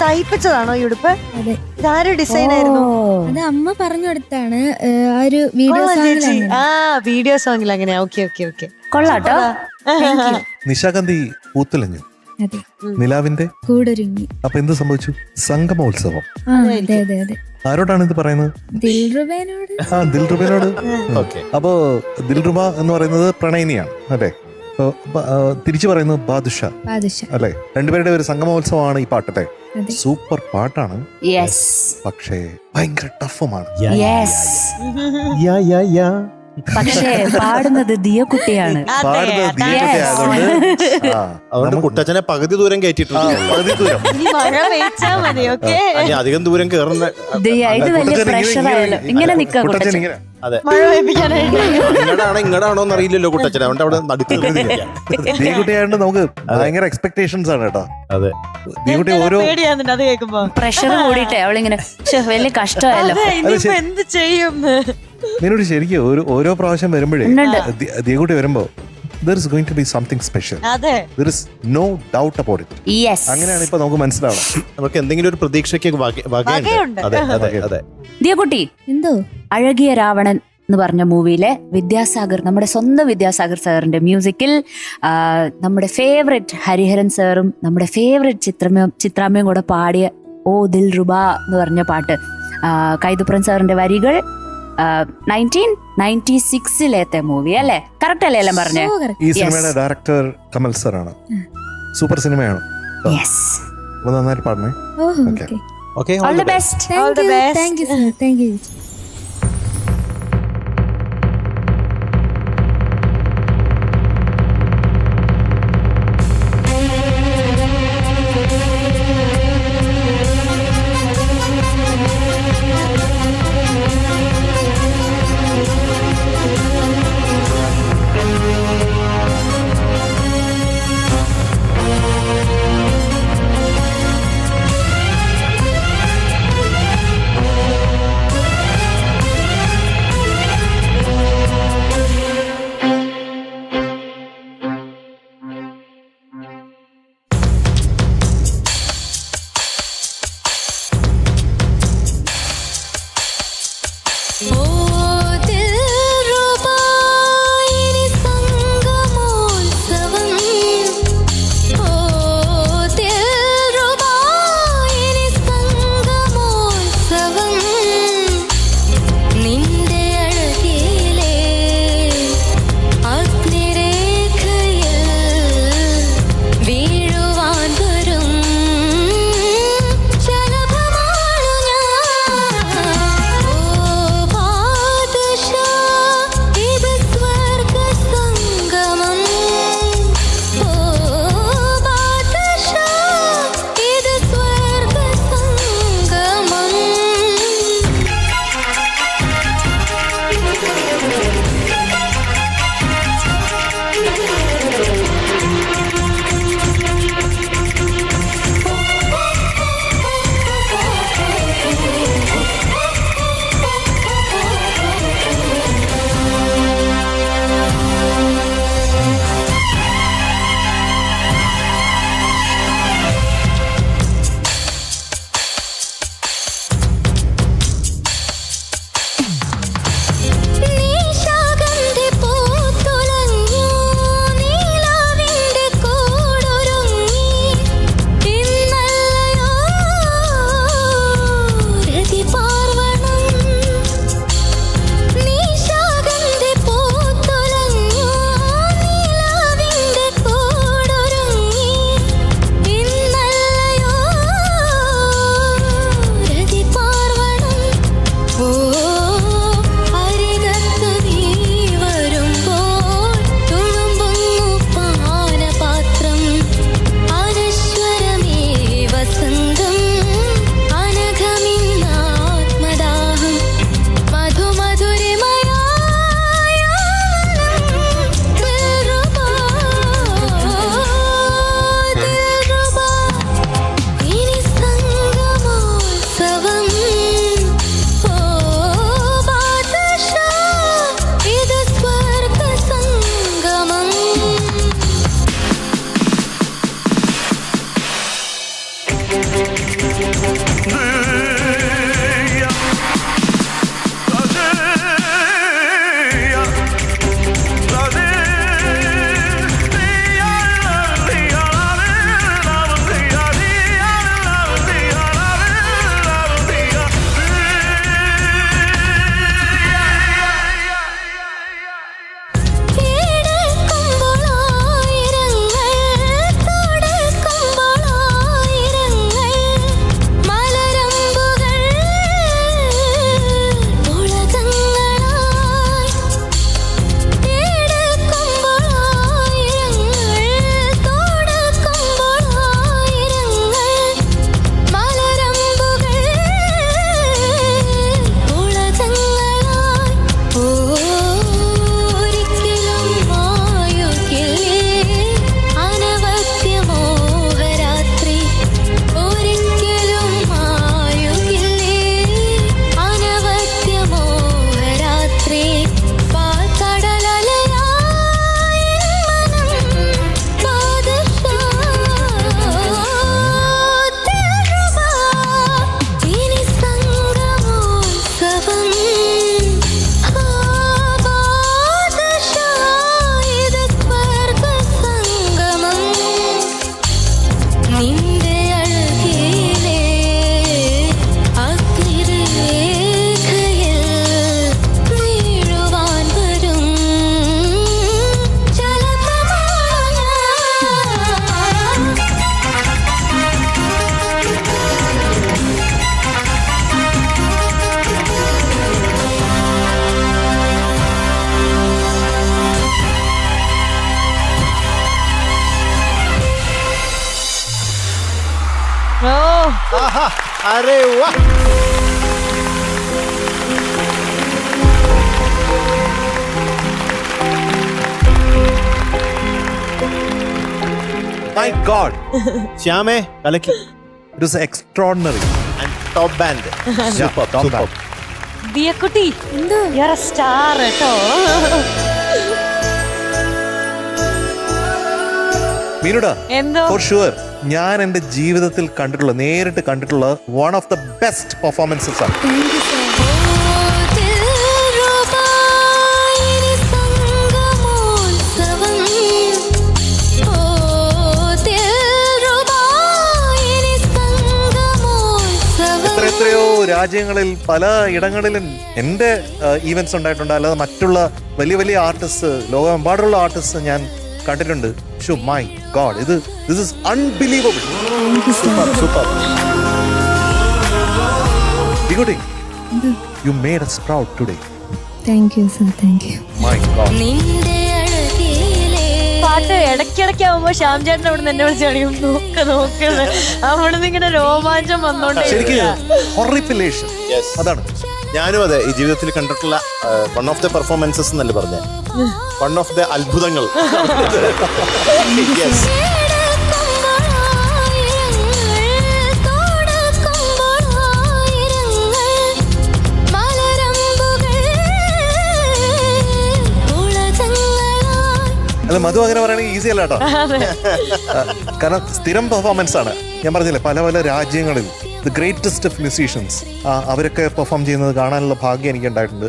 തയ്പ്പിച്ചതാണോ ഈ ഉടുപ്പ്? അതെ. ഇതാര് ഡിസൈൻ ആയിരുന്നു? അത് അമ്മ പറഞ്ഞു കൊടുത്താണ്. ആ ഒരു വീഡിയോ സോങ്ങിലാണ്. ആ വീഡിയോ സോങ്ങിൽ അങ്ങനെയാ. ഓക്കെ ഓക്കെ ഓക്കെ, കൊള്ളാട്ടോ. നിശാഗന്ധി പൂത്തുലഞ്ഞു, അതെ, നിലാവിന്റെ കൂടൊരുങ്ങി. അപ്പൊ എന്ത് സംഭവിച്ചു? സംഗമോത്സവം. ആ അതെ അതെ അതെ. ആരോടാണ് ഇത് പറയുന്നത്? ദിൽറുബേനോട്. ആ ദിൽറുബയോട്. ഓക്കെ. അപ്പോ ദിൽറുബ എന്ന് പറയുന്നത് പ്രണയിനിയാണ് അല്ലേ? തിരിച്ചു പറയുന്നത് ബാദുഷ ബാദുഷാ. അല്ലെ? രണ്ടുപേരുടെ ഒരു സംഗമോത്സവമാണ് ഈ പാട്ടത്തെ. അതെ. സൂപ്പർ പാട്ടാണ്, യെസ് പക്ഷേ ഭയങ്കര ടഫുമാണ്. യെസ്. യാ യാ യാ പക്ഷേ പാടുന്നത് ദിയക്കുട്ടിയാണ്. പാടുന്നത് ദീപത്തെ ആയതുകൊണ്ട് അതുകൊണ്ട് കുട്ടച്ഛനെ പകുതി ദൂരം കയറ്റിയിട്ടുണ്ട്. പകുതി ദൂരം. ഇനി മഴ പെയ്ച്ചാ മതി. ഓക്കെ, ഇനി അധികം ദൂരം കയറുന്ന ദിയ ഇത് വലിയ പ്രഷർ ആയല്ലോ. ഇങ്ങനെ നിക്ക കുട്ടച്ചൻ കുട്ടച്ചൻ. അതെ. മഴ പെയ്പ്പിക്കാനായിട്ട്. ഇങ്ങടാണോ എന്നറിയില്ലല്ലോ കുട്ടച്ഛൻ, അതുകൊണ്ട് അവിടെ നടുക്ക് ദീകുട്ടിയായോണ്ട് നമുക്ക് ഭയങ്കര എക്സ്പെക്ടേഷൻസ് ആണ് കേട്ടോ. അതെ. ദീകുട്ടി ഓരോ പേടിയാകുന്നുണ്ട് അത് കേൾക്കുമ്പോ. പ്രഷർ കൂടിയിട്ടെ അവളിങ്ങനെ വലിയ കഷ്ടമല്ലോ. അതെ, ഇനിയിപ്പോ എന്ത് ചെയ്യും? നിന്നോട് ശരിക്കും ഓരോ പ്രാവശ്യം വരുമ്പോഴേ ഉണ്ട്. ദീകുട്ടി വരുമ്പോ there is going to be something special. അതെ, There is no doubt about it. Yes. അങ്ങനെയാണ് ഇപ്പൊ നമുക്ക് മനസ്സിലാവണം. നമുക്ക് എന്തെങ്കിലും ഒരു പ്രതീക്ഷയ്ക്ക് വകയുണ്ട്. വകയുണ്ട്. അതെ അതെ അതെ. ദിയക്കുട്ടി, എന്തോ അഴകിയ രാവണൻ എന്ന് പറഞ്ഞ മൂവിയിലെ വിദ്യാസാഗർ, നമ്മുടെ സ്വന്തം വിദ്യാസാഗർ സാറിന്റെ മ്യൂസിക്കിൽ നമ്മുടെ ഫേവറേറ്റ് ഹരിഹരൻ സാറും നമ്മുടെ ഫേവറേറ്റ് ചിത്രാമ്മയും കൂടെ പാടിയ ഓ ദിൽ റുബ എന്ന് പറഞ്ഞ പാട്ട്, കൈതുപ്രൻ സാറിന്റെ വരികൾ, 1996 മൂവി അല്ലേ? കറക്റ്റ് അല്ലേ എല്ലാം പറഞ്ഞേ? ഈ സിനിമയുടെ ഡയറക്ടർ കമൽ സർ ആണ്. സൂപ്പർ സിനിമയാണ്. യെസ്. നന്നായിട്ട് പാടണേ. ഓഹോ Okay. Okay. Okay. All the best. All the best. Thank you sir, thank you. അരേ വാ. മൈ ഗോഡ്, ശ്യാമേ കലക്കി. It was extraordinary. Top band. Super top super. ദിയക്കുട്ടി എന്തോ യു സ്റ്റാർ കേട്ടോ. മീനുടാ, എന്തോ ഫോർ ഷുവർ ഞാൻ എന്റെ ജീവിതത്തിൽ കണ്ടിട്ടുള്ള, നേരിട്ട് കണ്ടിട്ടുള്ള one of the best performances ആണ്. Thank you sir. എത്രയോ രാജ്യങ്ങളിൽ പല ഇടങ്ങളിലും എൻ്റെ ഈവൻറ്റ്സ് ഉണ്ടായിട്ടുണ്ട്. അല്ലാതെ മറ്റുള്ള വലിയ വലിയ ആർട്ടിസ്റ്റ്, ലോകമെമ്പാടുള്ള ആർട്ടിസ്റ്റ് ഞാൻ കണ്ടിട്ടുണ്ട്. Show my God, this is unbelievable. Super super. Bigudi, you made us proud today. Thank you sir, thank U. My God. പാട്ട് ഇടയ്ക്കിടയ്ക്ക് ആവുമ്പോ ശ്യാം ചേട്ടൻ അവിടെ എന്നെ വിളിച്ച് കളിക്കും, നോക്കുന്നത് അവിടുന്ന് ഇങ്ങനെ രോമാഞ്ചം വന്നോണ്ടേ. ശരിക്ക് ഹൊറിഫിലേഷൻ Yes. അതാണ്. ഞാനും അതെ ഈ ജീവിതത്തിൽ കണ്ടിട്ടുള്ള വൺ ഓഫ് ദ പെർഫോമൻസസ് എന്നല്ലേ പറഞ്ഞ, വൺ ഓഫ് ദ അത്ഭുതങ്ങൾ. Yes. അല്ല, മധു അങ്ങനെ പറയുകയാണെങ്കിൽ ഈസി അല്ല കേട്ടോ. കാരണം സ്ഥിരം പെർഫോമൻസ് ആണ്. ഞാൻ പറഞ്ഞില്ലേ, പല പല രാജ്യങ്ങളിൽ ദി ഗ്രേറ്റസ്റ്റ് ഓഫ് മ്യൂസീഷ്യൻസ് അവരൊക്കെ പെർഫോം ചെയ്യുന്നത് കാണാനുള്ള ഭാഗ്യം എനിക്ക് ഉണ്ടായിട്ടുണ്ട്.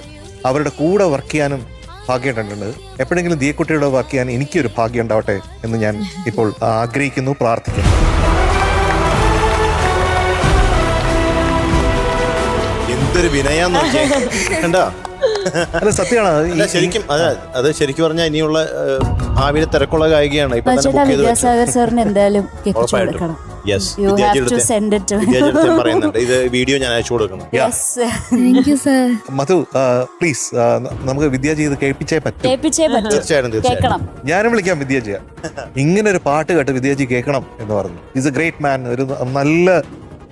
അവരുടെ കൂടെ വർക്ക് ചെയ്യാനും ഭാഗ്യം ഉണ്ടായിട്ടുണ്ട്. എപ്പോഴെങ്കിലും ദിയക്കുട്ടിയുടെ വർക്ക് ചെയ്യാൻ എനിക്കൊരു ഭാഗ്യം ഉണ്ടാവട്ടെ എന്ന് ഞാൻ ഇപ്പോൾ ആഗ്രഹിക്കുന്നു, പ്രാർത്ഥിക്കുന്നു. എന്തൊരു വിനയാന്ന് നോക്കിയേ. കണ്ടോ? അല്ല, സത്യമാണ്. അല്ല, ശരിക്കും അത് ശരിക്കും പറഞ്ഞാൽ ഇനിയുള്ള ഭാവിയിലെ തിരക്കുള്ള ഗായികയാണ്. ഇപ്പൊ തന്നെ ചേട്ടാ book ചെയ്ത് വിദ്യാസാഗർ സാറിന് എന്തായാലും കേൾപ്പിച്ചു ഉറപ്പായിട്ടും. കൊടുക്കണം. Yes. You have to വിദ്യാർത്ഥി send it to പറയുന്നുണ്ട്. ഇത് വീഡിയോ ഞാൻ അയച്ചു കൊടുക്കണം. Yes. Thank you sir. Madhu, please നമുക്ക് വിദ്യാജി ഇത് കേൾപ്പിച്ചേ പറ്റൂ. കേൾപ്പിച്ചേ പറ്റൂ. തീർച്ചയായിട്ടും കേൾക്കണം. ഞാനും വിളിക്കാം വിദ്യാജിയെ. ഇങ്ങനെ ഒരു പാട്ട് കേട്ട് വിദ്യാജി കേൾക്കണം എന്ന് പറഞ്ഞു. ഈസ് എ ഗ്രേറ്റ് മാൻ. ഒരു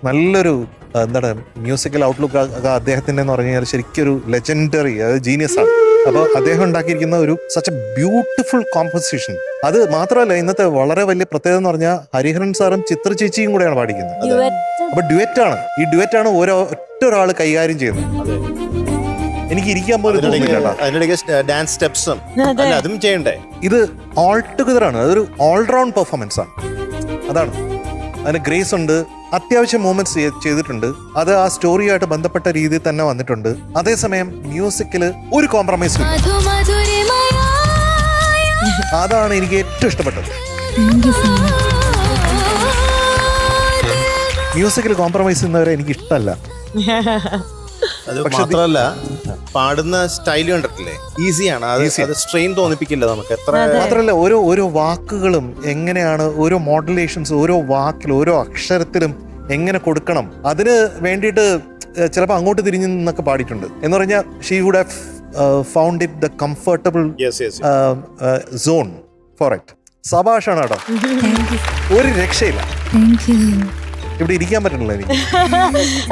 നല്ലൊരു എന്താണ് മ്യൂസിക്കൽ ഔട്ട്ലുക്ക് അദ്ദേഹത്തിന്റെ എന്ന് പറഞ്ഞു കഴിഞ്ഞാൽ ശരിക്കും ഒരു ലെജൻഡറി, അതായത് ജീനിയസ് ആണ്. അപ്പോൾ അദ്ദേഹം ഉണ്ടാക്കിയിരിക്കുന്ന ഒരു സച്ച് എ ബ്യൂട്ടിഫുൾ കോമ്പോസിഷൻ. അത് മാത്രമല്ല, ഇന്നത്തെ വളരെ വലിയ പ്രത്യേകത എന്ന് പറഞ്ഞാൽ ഹരിഹരൻ സാറും ചിത്ര ചേച്ചിയും കൂടെയാണ് പാടിക്കുന്നത്. Duet. അപ്പൊ ഡ്യുവറ്റാണ്. ഈ ഡ്യുവറ്റാണ് ഒറ്റ ഒരാൾ കൈകാര്യം ചെയ്യുന്നത്. എനിക്ക് ഇരിക്കാൻ പോലും തോന്നുന്നില്ല. അതിനിടയ്ക്ക് ഡാൻസ് സ്റ്റെപ്സും അല്ല അതും ചെയ്യണ്ടേ. ഇത് ഓൾ ടുഗദർ ആണ്. അതൊരു ഓൾറൗണ്ട് പെർഫോമൻസ് ആണ്. അതാണ് അതിന് ഗ്രേസ് ഉണ്ട്. അത്യാവശ്യം മൂവ്മെന്റ്സ് ചെയ്തിട്ടുണ്ട്. അത് ആ സ്റ്റോറിയായിട്ട് ബന്ധപ്പെട്ട രീതിയിൽ തന്നെ വന്നിട്ടുണ്ട്. അതേസമയം മ്യൂസിക്കിൽ ഒരു കോംപ്രമൈസ് ഇല്ല. അതാണ് എനിക്ക് ഏറ്റവും ഇഷ്ടപ്പെട്ടത്. Thank you sir. മ്യൂസിക്കിൽ കോംപ്രമൈസ് ചെയ്യുന്നവരെ എനിക്ക് ഇഷ്ടമല്ല. അത് മാത്രമല്ല, പാടുന്ന സ്റ്റൈൽ കണ്ടിട്ടില്ലേ, ഈസിയാണ്. അത് സ്ട്രെയിൻ തോന്നിപ്പിക്കില്ല നമുക്ക്. എത്ര മാത്രമല്ല, ഓരോ വാക്കുകളും എങ്ങനെയാണ്, ഓരോ മോഡുലേഷൻസ്, ഓരോ വാക്കിലും ഓരോ അക്ഷരത്തിലും എങ്ങനെ കൊടുക്കണം, അതിന് വേണ്ടിയിട്ട് ചിലപ്പോൾ അങ്ങോട്ട് തിരിഞ്ഞു നിന്നൊക്കെ പാടിയിട്ടുണ്ട്. എന്ന് പറഞ്ഞാൽ she would have found it the comfortable zone for it. സബാഷാണ് കേട്ടോ, ഒരു രക്ഷയില്ല. Thank you. ഇവിടെ ഇരിക്കാൻ പറ്റണില്ല എനിക്ക്.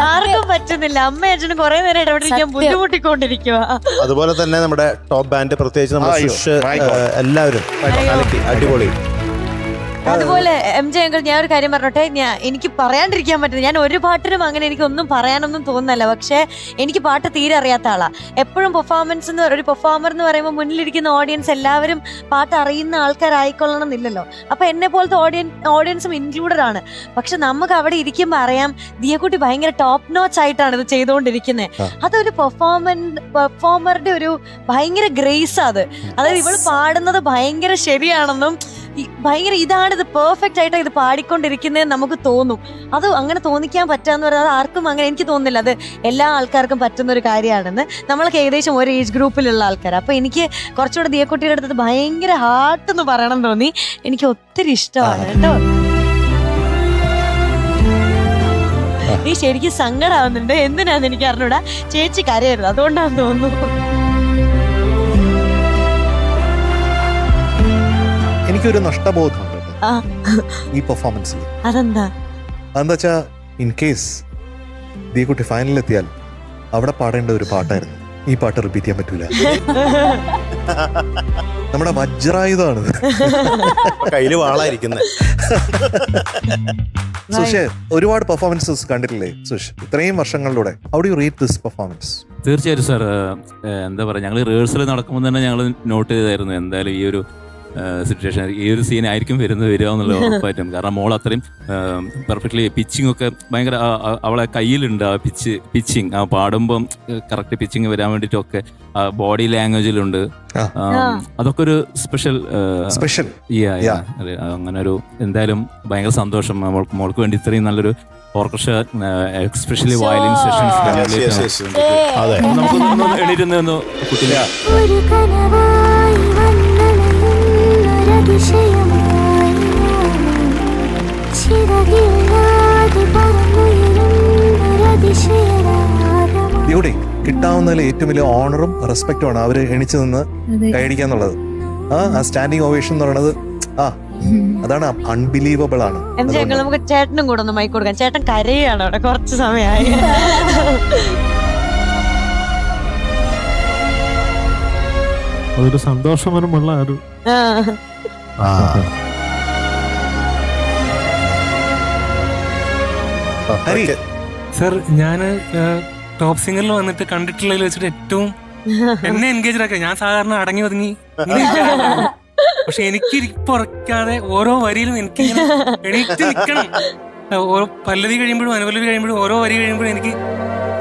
ആർക്കും പറ്റുന്നില്ല. അമ്മ അച്ഛനും കുറെ നേരം ഇടപെട്ടിരിക്കാൻ ബുദ്ധിമുട്ടിക്കൊണ്ടിരിക്കുക. അതുപോലെ തന്നെ നമ്മുടെ ടോപ്പ് ബാൻഡ്, പ്രത്യേകിച്ച് നമ്മുടെ അയ്യോ, സുഷ്, my God. എല്ലാവരും അടിപൊളി. അതുപോലെ എം ജെ അങ്കിൾ, ഞാൻ ഒരു കാര്യം പറഞ്ഞോട്ടെ. എനിക്ക് പറയാണ്ടിരിക്കാൻ പറ്റുന്നത്, ഞാൻ ഒരു പാട്ടിനും അങ്ങനെ എനിക്കൊന്നും പറയാനൊന്നും തോന്നുന്നില്ല. പക്ഷെ എനിക്ക് പാട്ട് തീരെ അറിയാത്ത ആളാ. എപ്പോഴും പെർഫോമൻസ് എന്ന് ഒരു പെർഫോമർ എന്ന് പറയുമ്പോൾ മുന്നിലിരിക്കുന്ന ഓഡിയൻസ് എല്ലാവരും പാട്ട് അറിയുന്ന ആൾക്കാരായിക്കൊള്ളണം എന്നില്ലല്ലോ. അപ്പൊ എന്നെ പോലത്തെ ഓഡിയൻസും ഇൻക്ലൂഡഡ് ആണ്. പക്ഷെ നമുക്ക് അവിടെ ഇരിക്കുമ്പോൾ അറിയാം ദിയക്കുട്ടി ഭയങ്കര ടോപ്പ് നോച്ച് ആയിട്ടാണ് ഇത് ചെയ്തുകൊണ്ടിരിക്കുന്നത്. അതൊരു പെർഫോമറുടെ ഒരു ഭയങ്കര ഗ്രേസ് അത്. അതായത് ഇവള് പാടുന്നത് ഭയങ്കര ശരിയാണെന്നും ഭയങ്കര ഇതാണിത് പെർഫെക്റ്റ് ആയിട്ട് ഇത് പാടിക്കൊണ്ടിരിക്കുന്നത് നമുക്ക് തോന്നും. അത് അങ്ങനെ തോന്നിക്കാൻ പറ്റാന്ന് പറയുന്നത് ആർക്കും അങ്ങനെ എനിക്ക് തോന്നുന്നില്ല. അത് എല്ലാ ആൾക്കാർക്കും പറ്റുന്ന ഒരു കാര്യമാണെന്ന്. നമ്മളൊക്കെ ഏകദേശം ഒരു ഏജ് ഗ്രൂപ്പിലുള്ള ആൾക്കാർ. അപ്പൊ എനിക്ക് കുറച്ചുകൂടെ ദിയക്കുട്ടിയുടെ അടുത്ത് ഭയങ്കര ഹാർട്ട് എന്ന് പറയണം തോന്നി. എനിക്ക് ഒത്തിരി ഇഷ്ടമാണ് കേട്ടോ. നീ ശരിക്കും സങ്കടമാവുന്നുണ്ട്. എന്തിനാന്ന് എനിക്ക് അറിഞ്ഞൂടാ. ചേച്ചി കരയരുത്, അതുകൊണ്ടാന്ന് തോന്നുന്നു. എനിക്കൊരു നഷ്ടബോധമുണ്ട് ഈ പെർഫോമൻസിൽ. അതെന്താ? അതെന്താ വെച്ചാ, ഇൻ കേസ് ദിയക്കുട്ടി ഫൈനലിലെത്തിയാൽ അവിടെ പാടേണ്ട ഒരു പാട്ടായിരുന്നു. ഈ പാട്ട് റിപ്പീറ്റ് ചെയ്യാൻ പറ്റൂല. നമ്മുടെ വജ്രായുധമാണ്. കയ്യില് വാളായിരിക്കുന്നത്. സുഷേ, ഒരുപാട് പെർഫോമൻസസ് കണ്ടിട്ടില്ലേ സുഷ് ഇത്രയും വർഷങ്ങളിലൂടെ? How do you rate this performance? തീർച്ചയായിട്ടും സാർ, എന്താ പറയുക, ഞങ്ങൾ റിഹേഴ്സൽ നടക്കുമ്പോൾ തന്നെ ഞങ്ങൾ നോട്ട് ചെയ്തായിരുന്നു എന്തായാലും ഈ ഒരു സിറ്റുവേഷൻ, ഈ ഒരു സീൻ ആയിരിക്കും വരിക എന്നുള്ള ഉറപ്പായിട്ടും. കാരണം മോൾ അത്രയും പെർഫെക്റ്റ്ലി പിച്ചിങ് ഒക്കെ ഭയങ്കര അവളെ കയ്യിലുണ്ട്. ആ പിച്ചിങ് ആ പാടുമ്പം കറക്റ്റ് പിച്ചിങ് വരാൻ വേണ്ടിയിട്ടൊക്കെ ബോഡി ലാംഗ്വേജിലുണ്ട്. അതൊക്കെ ഒരു സ്പെഷ്യൽ അങ്ങനെ ഒരു എന്തായാലും ഭയങ്കര സന്തോഷം. മോൾക്ക് വേണ്ടി ഇത്രയും നല്ലൊരു ഓർക്കസ്ട്ര എസ്പെഷ്യലി വയലിൻ സെഷൻസ് നമുക്ക് എണീറ്റുന്ന കുട്ടികളെ ഇവിടെ കിട്ടാവുന്നതിൽ ഏറ്റവും വലിയ ഓണറും റെസ്പെക്റ്റുമാണ് അവര് എണിച്ചു നിന്ന് കൈയടിക്കാന്നുള്ളത്. ആ സ്റ്റാൻഡിങ് ഓവേഷൻ എന്ന് പറയുന്നത് അതാണ് അൺബിലീവബിൾ ആണ്. നമുക്ക് ചേട്ടനും കൂടെ ഒന്ന് മൈക്ക് കൊടുക്കാം. ചേട്ടൻ കരയാണ് അവിടെ കുറച്ച് സമയമായി. അതൊരു സന്തോഷപരമുള്ള ഒരു സർ, ഞാന് ടോപ്പ് സിംഗറിൽ വന്നിട്ട് കണ്ടിട്ടുള്ളതിൽ വെച്ചിട്ട് ഏറ്റവും എന്നെ എൻഗേജ് ആക്കുക. ഞാൻ സാധാരണ അടങ്ങി ഒതുങ്ങി, പക്ഷെ എനിക്ക് പുറക്കാതെ ഓരോ വരിയിലും എനിക്ക് എണീറ്റ് നിൽക്കണം. ഓരോ പല്ലവി കഴിയുമ്പോഴും അനുപല്ലവി കഴിയുമ്പോഴും ഓരോ വരി കഴിയുമ്പോഴും എനിക്ക്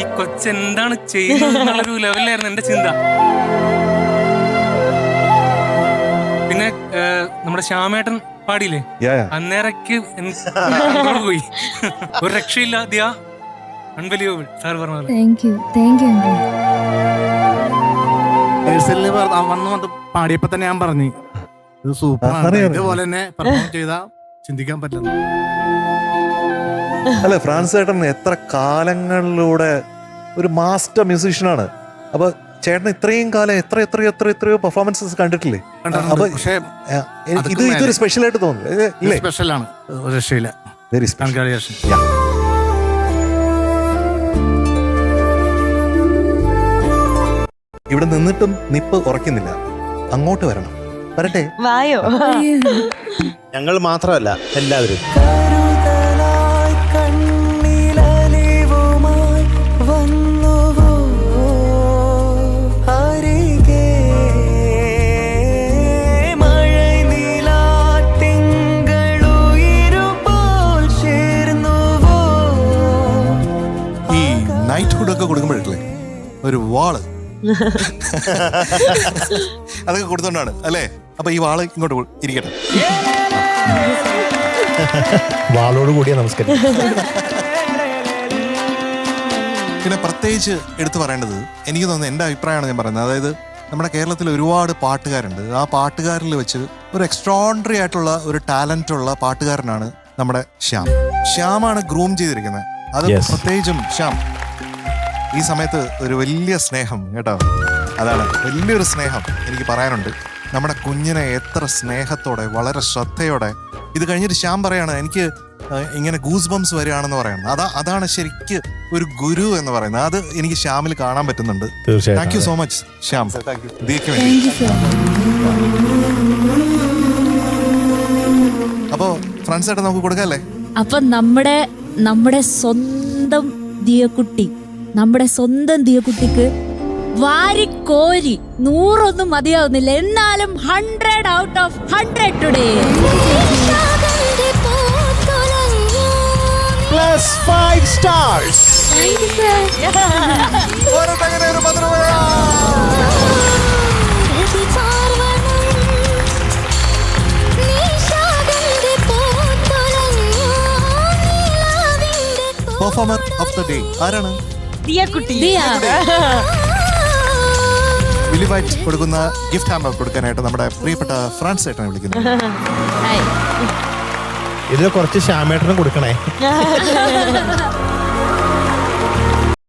ഈ കൊച്ചെന്താണ് ചെയ്യുന്നത് എന്നുള്ളൊരു ലെവലിലായിരുന്നു എന്റെ ചിന്ത. പിന്നെ നമ്മുടെ ശ്യാമേട്ടൻ പാടിയില്ലേ, അന്നേരക്ക് പോയി ഒരു രക്ഷയില്ല. ദിയ അൺബിലീവബിൾ സാർ പറഞ്ഞ പോലെ. വന്ന് പാടിയപ്പോ തന്നെ ഞാൻ പറഞ്ഞു ഇത് സൂപ്പർ, ഇതുപോലെ തന്നെ പെർഫോം ചെയ്താ ചിന്തിക്കാൻ പറ്റുന്നു. അല്ലെ, ഫ്രാൻസ് ചേട്ടൻ എത്ര കാലങ്ങളിലൂടെ ഒരു മാസ്റ്റർ മ്യൂസീഷ്യനാണ്. അപ്പൊ ചേട്ടൻ ഇത്രയും കാലം എത്രയോ പെർഫോമൻസസ് കണ്ടിട്ടില്ലേ? അപ്പൊ ഇതൊരു സ്പെഷ്യൽ ആയിട്ട് തോന്നുന്നു. സ്പെഷ്യലാണ്, രക്ഷയില്ല. Very special. ഇവിടെ നിന്നിട്ടും നിപ്പ് ഉറക്കുന്നില്ല. അങ്ങോട്ട് വരണം. വരട്ടെ, വായോ. ഞങ്ങൾ മാത്രമല്ല, എല്ലാവരും. ഈ നൈറ്റ് ഹുഡ് ഒക്കെ കൊടുക്കുമ്പോഴേ ഒരു വാള് അതൊക്കെ കൊടുത്തോണ്ടാണ് അല്ലേ? അപ്പൊ ഈ വാള് ഇങ്ങോട്ട് ഇരിക്കട്ടെ. വാളോട് കൂടിയ നമസ്കാരം. പിന്നെ പ്രത്യേകിച്ച് എടുത്തു പറയേണ്ടത്, എനിക്ക് തോന്നുന്നു, എൻ്റെ അഭിപ്രായമാണ് ഞാൻ പറയുന്നത്, അതായത് നമ്മുടെ കേരളത്തിൽ ഒരുപാട് പാട്ടുകാരുണ്ട്. ആ പാട്ടുകാരിൽ വെച്ച് ഒരു എക്സ്ട്രോണറി ആയിട്ടുള്ള ഒരു ടാലന്റ് ഉള്ള പാട്ടുകാരനാണ് നമ്മുടെ ശ്യാം. ശ്യാമാണ് ഗ്രൂം ചെയ്തിരിക്കുന്നത്. അത് പ്രത്യേകിച്ചും ശ്യാം ഈ സമയത്ത് ഒരു വലിയ സ്നേഹം കേട്ടോ, അതാണ് വലിയൊരു സ്നേഹം എനിക്ക് പറയാനുണ്ട്. നമ്മുടെ കുഞ്ഞിനെ എത്ര സ്നേഹത്തോടെ വളരെ ശ്രദ്ധയോടെ, ഇത് കഴിഞ്ഞിട്ട് ശ്യാം പറയാണ് എനിക്ക് ഇങ്ങനെ ഗൂസ് ബംസ് വരികയാണെന്ന് പറയുന്നത്. അതാണ് ശരിക്ക് ഒരു ഗുരു എന്ന് പറയുന്നത്. അത് എനിക്ക് ശ്യാമിൽ കാണാൻ പറ്റുന്നുണ്ട്. Thank you so much Shyam. അപ്പോ ഫ്രണ്ട്സ് ആയിട്ട് നമുക്ക് കൊടുക്കാല്ലേ? അപ്പൊ നമ്മുടെ സ്വന്തം ദിയക്കുട്ടി, നമ്മുടെ സ്വന്തം ദിയക്കുട്ടിക്ക് വാരിക്കോരി 100 മതിയാവുന്നില്ല, എന്നാലും 100 out of 100 today. +5 stars. Performer of the day ആരാണ്? ദിയക്കുട്ടി. വിലിവായിട്ട് കൊടുക്കുന്ന ഗിഫ്റ്റ് ഹാമ്പർ കൊടുക്കാനായിട്ട് നമ്മുടെ പ്രിയപ്പെട്ട ഫ്രാൻസ് ചേട്ടനെ വിളിക്കുന്നു. ഇതിൽ കുറച്ച് ശ്യാമേട്ടനും കൊടുക്കണേ.